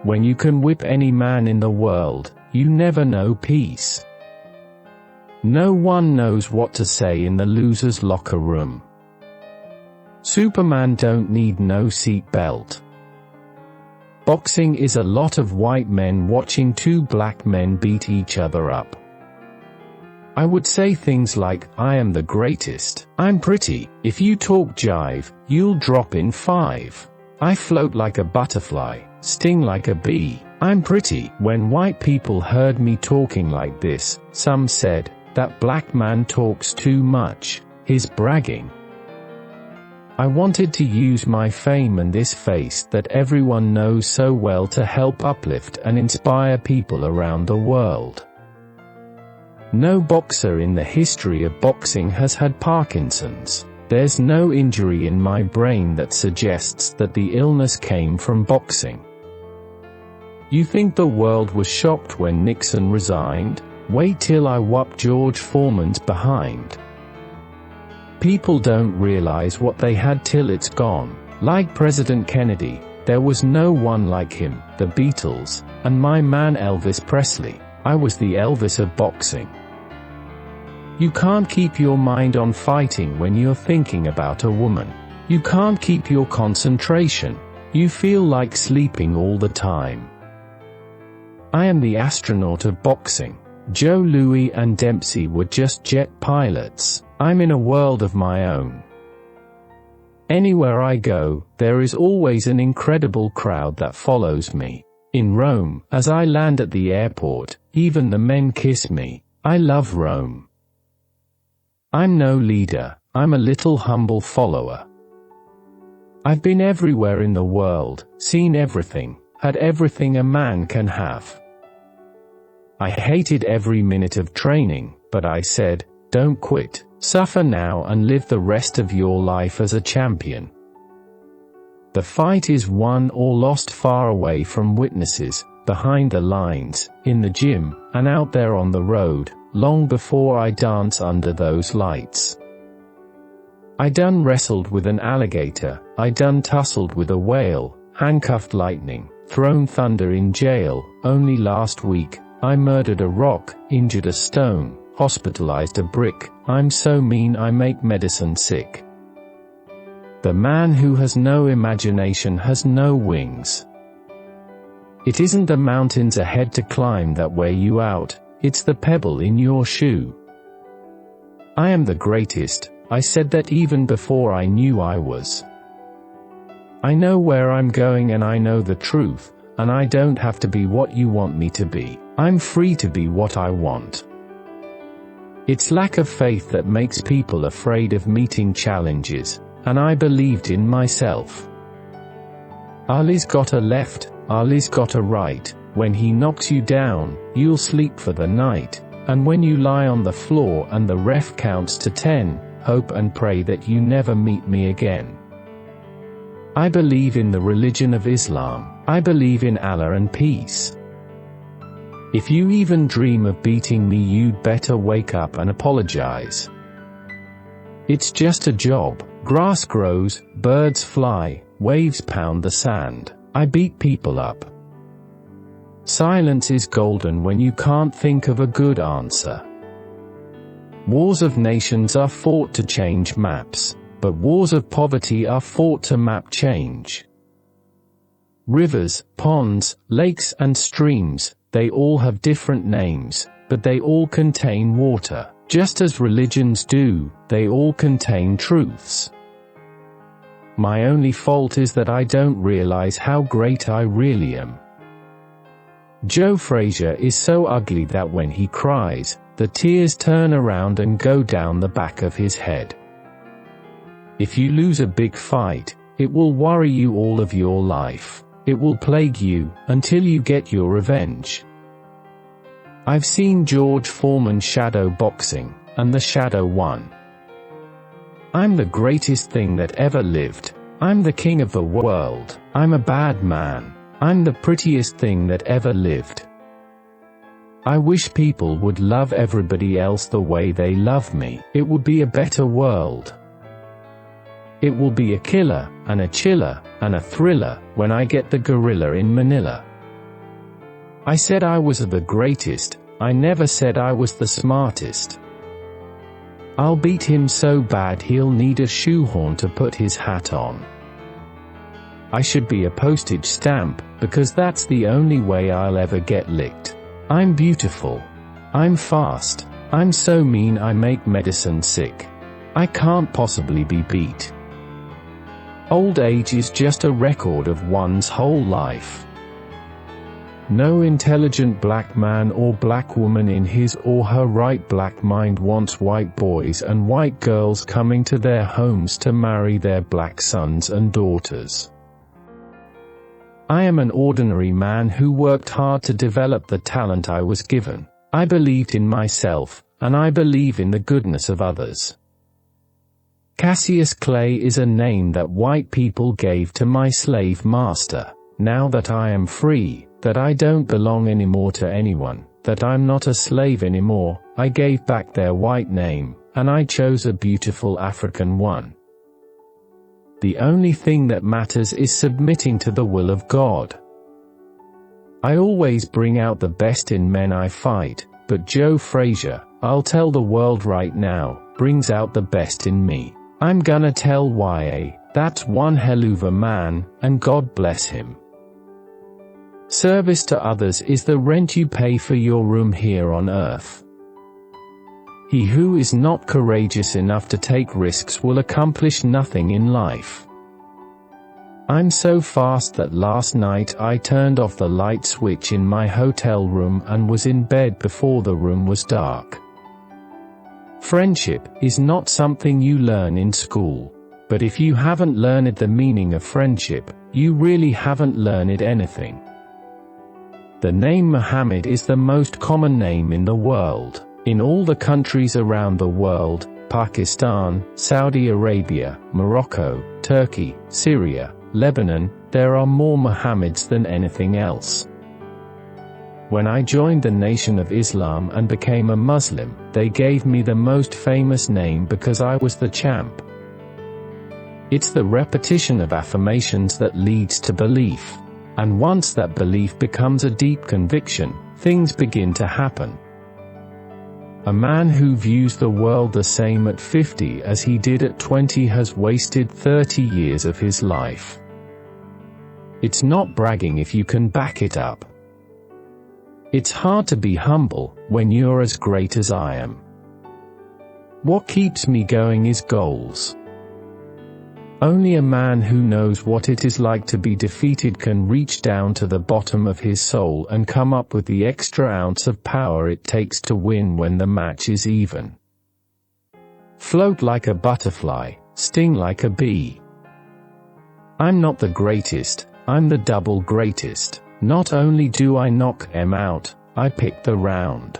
When you can whip any man in the world, you never know peace. No one knows what to say in the loser's locker room. Superman don't need no seat belt. Boxing is a lot of white men watching two black men beat each other up. I would say things like, I am the greatest, I'm pretty, if you talk jive, you'll drop in 5. I float like a butterfly, sting like a bee, I'm pretty. When white people heard me talking like this, some said, that black man talks too much, he's bragging. I wanted to use my fame and this face that everyone knows so well to help uplift and inspire people around the world. No boxer in the history of boxing has had Parkinson's. There's no injury in my brain that suggests that the illness came from boxing. You think the world was shocked when Nixon resigned? Wait till I whop George Foreman's behind. People don't realize what they had till it's gone. Like President Kennedy, there was no one like him, the Beatles, and my man Elvis Presley. I was the Elvis of boxing. You can't keep your mind on fighting when you're thinking about a woman. You can't keep your concentration. You feel like sleeping all the time. I am the astronaut of boxing. Joe Louis and Dempsey were just jet pilots. I'm in a world of my own. Anywhere I go, there is always an incredible crowd that follows me. In Rome, as I land at the airport, even the men kiss me. I love Rome. I'm no leader, I'm a little humble follower. I've been everywhere in the world, seen everything, had everything a man can have. I hated every minute of training, but I said, don't quit, suffer now and live the rest of your life as a champion. The fight is won or lost far away from witnesses, behind the lines, in the gym, and out there on the road, long before I dance under those lights. I done wrestled with an alligator, I done tussled with a whale, handcuffed lightning, thrown thunder in jail. Only last week, I murdered a rock, injured a stone, hospitalized a brick. I'm so mean I make medicine sick. The man who has no imagination has no wings. It isn't the mountains ahead to climb that wear you out, it's the pebble in your shoe. I am the greatest, I said that even before I knew I was. I know where I'm going and I know the truth, and I don't have to be what you want me to be. I'm free to be what I want. It's lack of faith that makes people afraid of meeting challenges, and I believed in myself. Ali's got a left, Ali's got a right. When he knocks you down, you'll sleep for the night, and when you lie on the floor and the ref counts to 10, hope and pray that you never meet me again. I believe in the religion of Islam. I believe in Allah and peace. If you even dream of beating me, you'd better wake up and apologize. It's just a job. Grass grows, birds fly, waves pound the sand. I beat people up. Silence is golden when you can't think of a good answer. Wars of nations are fought to change maps, but wars of poverty are fought to map change. Rivers, ponds, lakes and streams, they all have different names, but they all contain water. Just as religions do, they all contain truths. My only fault is that I don't realize how great I really am. Joe Frazier is so ugly that when he cries, the tears turn around and go down the back of his head. If you lose a big fight, it will worry you all of your life. It will plague you, until you get your revenge. I've seen George Foreman shadow boxing, and the shadow won. I'm the greatest thing that ever lived. I'm the king of the world. I'm a bad man. I'm the prettiest thing that ever lived. I wish people would love everybody else the way they love me. It would be a better world. It will be a killer, and a chiller, and a thriller, when I get the gorilla in Manila. I said I was the greatest, I never said I was the smartest. I'll beat him so bad he'll need a shoehorn to put his hat on. I should be a postage stamp, because that's the only way I'll ever get licked. I'm beautiful. I'm fast. I'm so mean I make medicine sick. I can't possibly be beat. Old age is just a record of one's whole life. No intelligent black man or black woman in his or her right black mind wants white boys and white girls coming to their homes to marry their black sons and daughters. I am an ordinary man who worked hard to develop the talent I was given. I believed in myself, and I believe in the goodness of others. Cassius Clay is a name that white people gave to my slave master. Now that I am free, that I don't belong anymore to anyone, that I'm not a slave anymore, I gave back their white name, and I chose a beautiful African one. The only thing that matters is submitting to the will of God. I always bring out the best in men I fight, but Joe Frazier, I'll tell the world right now, brings out the best in me. I'm gonna tell YA, that's one hell of a man, and God bless him. Service to others is the rent you pay for your room here on earth. He who is not courageous enough to take risks will accomplish nothing in life. I'm so fast that last night I turned off the light switch in my hotel room and was in bed before the room was dark. Friendship is not something you learn in school, but if you haven't learned the meaning of friendship, you really haven't learned anything. The name Muhammad is the most common name in the world. In all the countries around the world, Pakistan, Saudi Arabia, Morocco, Turkey, Syria, Lebanon, there are more Muhammads than anything else. When I joined the Nation of Islam and became a Muslim, they gave me the most famous name because I was the champ. It's the repetition of affirmations that leads to belief. And once that belief becomes a deep conviction, things begin to happen. A man who views the world the same at 50 as he did at 20 has wasted 30 years of his life. It's not bragging if you can back it up. It's hard to be humble when you're as great as I am. What keeps me going is goals. Only a man who knows what it is like to be defeated can reach down to the bottom of his soul and come up with the extra ounce of power it takes to win when the match is even. Float like a butterfly, sting like a bee. I'm not the greatest, I'm the double greatest. Not only do I knock them out, I pick the round.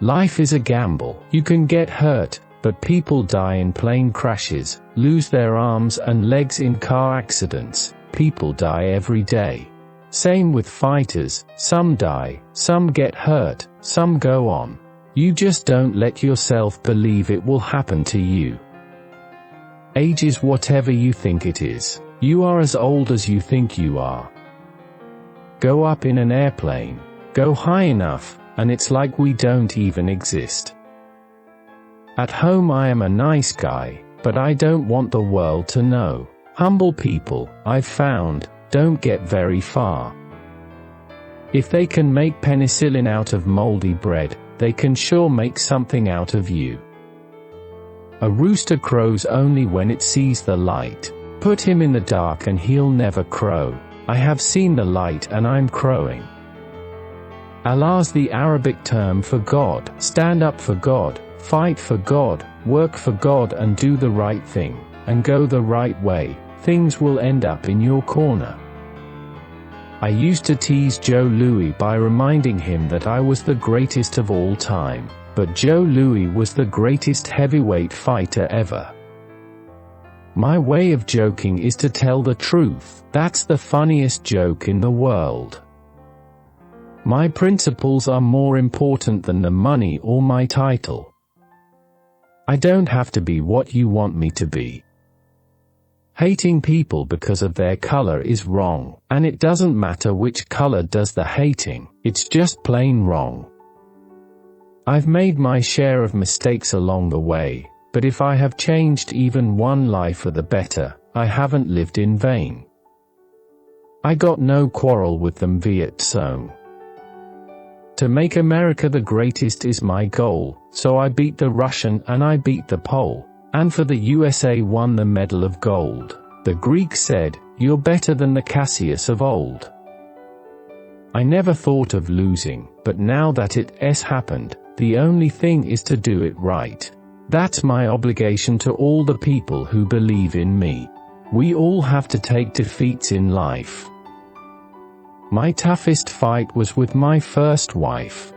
Life is a gamble. You can get hurt, but people die in plane crashes, lose their arms and legs in car accidents. People die every day. Same with fighters, some die, some get hurt, some go on. You just don't let yourself believe it will happen to you. Age is whatever you think it is. You are as old as you think you are. Go up in an airplane, go high enough, and it's like we don't even exist. At home I am a nice guy, but I don't want the world to know. Humble people, I've found, don't get very far. If they can make penicillin out of moldy bread, they can sure make something out of you. A rooster crows only when it sees the light. Put him in the dark and he'll never crow. I have seen the light and I'm crowing. Allah's the Arabic term for God. Stand up for God, fight for God, work for God and do the right thing, and go the right way. Things will end up in your corner. I used to tease Joe Louis by reminding him that I was the greatest of all time, but Joe Louis was the greatest heavyweight fighter ever. My way of joking is to tell the truth. That's the funniest joke in the world. My principles are more important than the money or my title. I don't have to be what you want me to be. Hating people because of their color is wrong, and it doesn't matter which color does the hating, it's just plain wrong. I've made my share of mistakes along the way, but if I have changed even one life for the better, I haven't lived in vain. I got no quarrel with them Viet Cong. To make America the greatest is my goal, so I beat the Russian and I beat the Pole, and for the USA won the medal of gold. The Greek said, "You're better than the Cassius of old." I never thought of losing, but now that it's happened, the only thing is to do it right. That's my obligation to all the people who believe in me. We all have to take defeats in life. My toughest fight was with my first wife.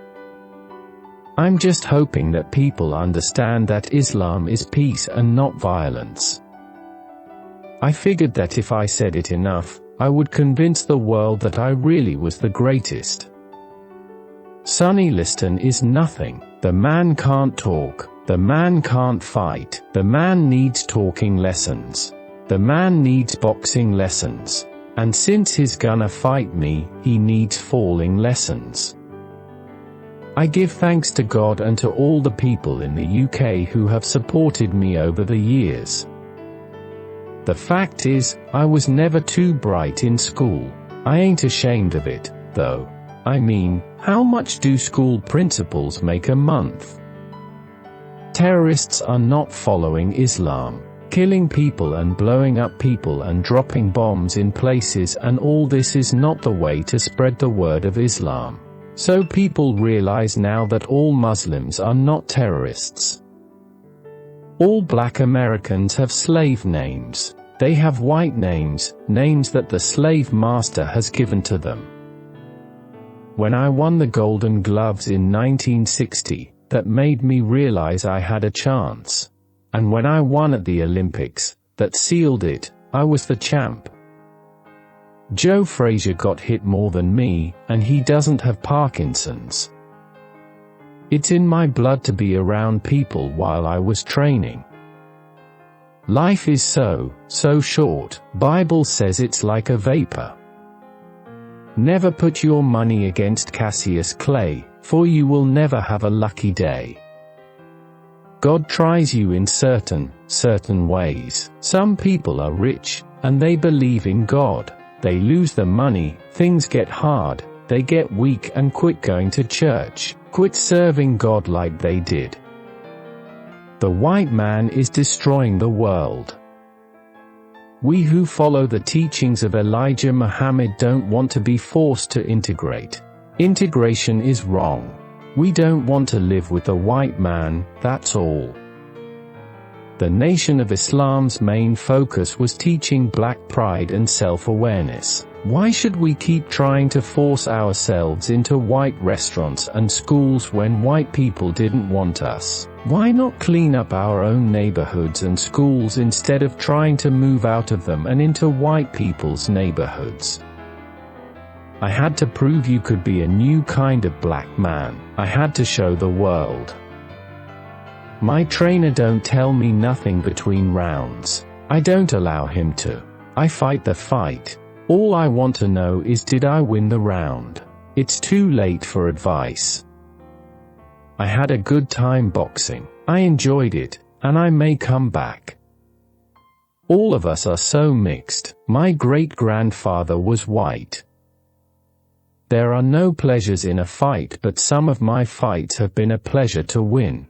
I'm just hoping that people understand that Islam is peace and not violence. I figured that if I said it enough, I would convince the world that I really was the greatest. Sonny Liston is nothing. The man can't talk. The man can't fight. The man needs talking lessons. The man needs boxing lessons. And since he's gonna fight me, he needs falling lessons. I give thanks to God and to all the people in the UK who have supported me over the years. The fact is, I was never too bright in school. I ain't ashamed of it, though. I mean, how much do school principals make a month? Terrorists are not following Islam. Killing people and blowing up people and dropping bombs in places, and all this is not the way to spread the word of Islam. So people realize now that all Muslims are not terrorists. All black Americans have slave names. They have white names, names that the slave master has given to them. When I won the Golden Gloves in 1960, that made me realize I had a chance. And when I won at the Olympics, that sealed it, I was the champ. Joe Frazier got hit more than me, and he doesn't have Parkinson's. It's in my blood to be around people while I was training. Life is so short. Bible says it's like a vapor. Never put your money against Cassius Clay, for you will never have a lucky day. God tries you in certain ways. Some people are rich, and they believe in God. They lose their money, things get hard, they get weak and quit going to church, quit serving God like they did. The white man is destroying the world. We who follow the teachings of Elijah Muhammad don't want to be forced to integrate. Integration is wrong. We don't want to live with the white man, that's all. The Nation of Islam's main focus was teaching black pride and self-awareness. Why should we keep trying to force ourselves into white restaurants and schools when white people didn't want us? Why not clean up our own neighborhoods and schools instead of trying to move out of them and into white people's neighborhoods? I had to prove you could be a new kind of black man. I had to show the world. My trainer don't tell me nothing between rounds. I don't allow him to. I fight the fight. All I want to know is, did I win the round? It's too late for advice. I had a good time boxing. I enjoyed it, and I may come back. All of us are so mixed. My great-grandfather was white. There are no pleasures in a fight, but some of my fights have been a pleasure to win.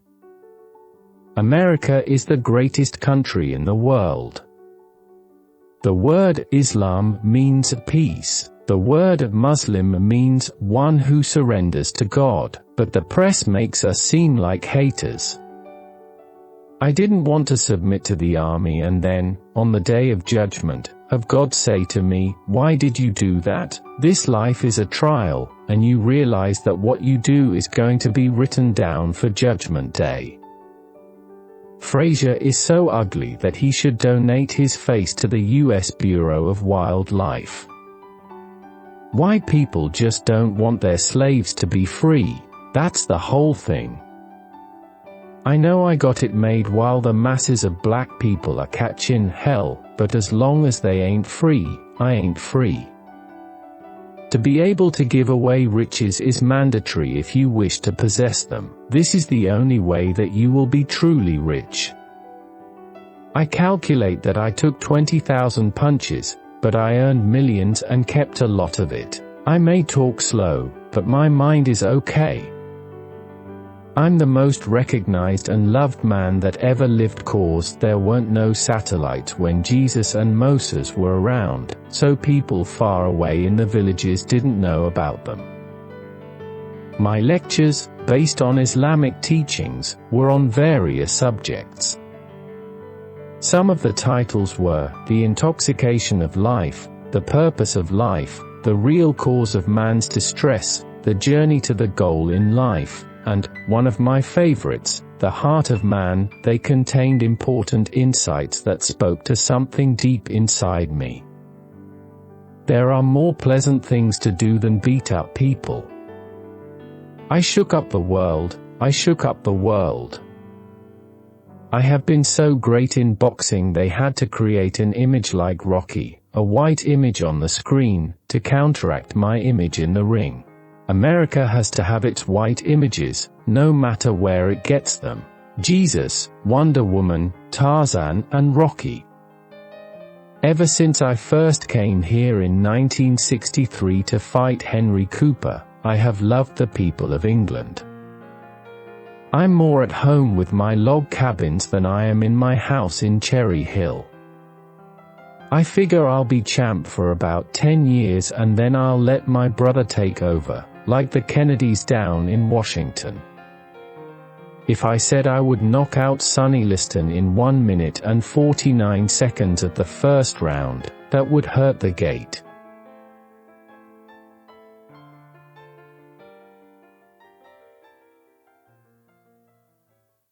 America is the greatest country in the world. The word Islam means peace. The word Muslim means one who surrenders to God, but the press makes us seem like haters. I didn't want to submit to the army and then, on the day of judgment, have God say to me, "Why did you do that?" This life is a trial, and you realize that what you do is going to be written down for Judgment Day. Frazier is so ugly that he should donate his face to the U.S. Bureau of Wildlife. White people just don't want their slaves to be free. That's the whole thing. I know I got it made while the masses of black people are catching hell, but as long as they ain't free, I ain't free. To be able to give away riches is mandatory if you wish to possess them. This is the only way that you will be truly rich. I calculate that I took 20,000 punches, but I earned millions and kept a lot of it. I may talk slow, but my mind is okay. I'm the most recognized and loved man that ever lived, cause there weren't no satellites when Jesus and Moses were around, so people far away in the villages didn't know about them. My lectures, based on Islamic teachings, were on various subjects. Some of the titles were The Intoxication of Life, The Purpose of Life, The Real Cause of Man's Distress, The Journey to the Goal in Life, and, one of my favorites, The Heart of Man. They contained important insights that spoke to something deep inside me. There are more pleasant things to do than beat up people. I shook up the world, I shook up the world. I have been so great in boxing they had to create an image like Rocky, a white image on the screen, to counteract my image in the ring. America has to have its white images, no matter where it gets them. Jesus, Wonder Woman, Tarzan, and Rocky. Ever since I first came here in 1963 to fight Henry Cooper, I have loved the people of England. I'm more at home with my log cabins than I am in my house in Cherry Hill. I figure I'll be champ for about 10 years and then I'll let my brother take over, like the Kennedys down in Washington. If I said I would knock out Sonny Liston in 1 minute and 49 seconds at the first round, that would hurt the gate.